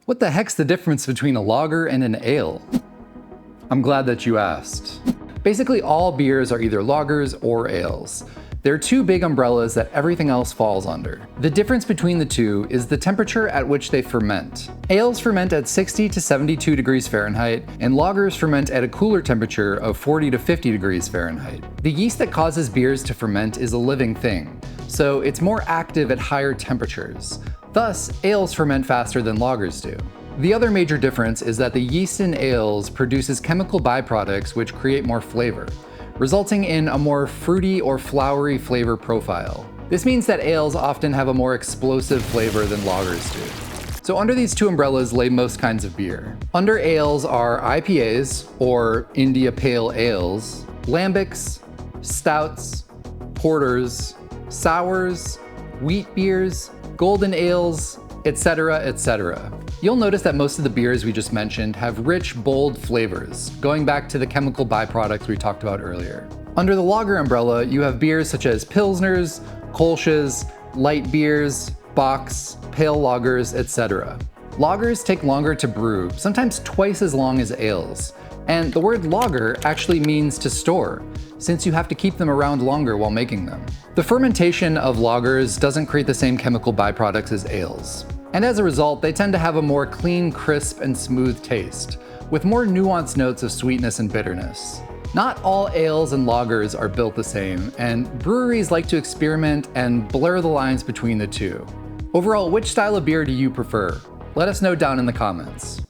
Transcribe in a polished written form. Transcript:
What the heck's the difference between a lager and an ale? I'm glad that you asked. Basically, all beers are either lagers or ales. They're two big umbrellas that everything else falls under. The difference between the two is the temperature at which they ferment. Ales ferment at 60 to 72 degrees Fahrenheit, and lagers ferment at a cooler temperature of 40 to 50 degrees Fahrenheit. The yeast that causes beers to ferment is a living thing, so it's more active at higher temperatures. Thus, ales ferment faster than lagers do. The other major difference is that the yeast in ales produces chemical byproducts which create more flavor, resulting in a more fruity or flowery flavor profile. This means that ales often have a more explosive flavor than lagers do. So under these two umbrellas lay most kinds of beer. Under ales are IPAs, or India Pale Ales, lambics, stouts, porters, sours, wheat beers, golden ales, etc., etc. You'll notice that most of the beers we just mentioned have rich, bold flavors, going back to the chemical byproducts we talked about earlier. Under the lager umbrella, you have beers such as pilsners, kolsches, light beers, bocks, pale lagers, etc. Lagers take longer to brew, sometimes twice as long as ales. And the word lager actually means to store, since you have to keep them around longer while making them. The fermentation of lagers doesn't create the same chemical byproducts as ales. And as a result, they tend to have a more clean, crisp, and smooth taste, with more nuanced notes of sweetness and bitterness. Not all ales and lagers are built the same, and breweries like to experiment and blur the lines between the two. Overall, which style of beer do you prefer? Let us know down in the comments.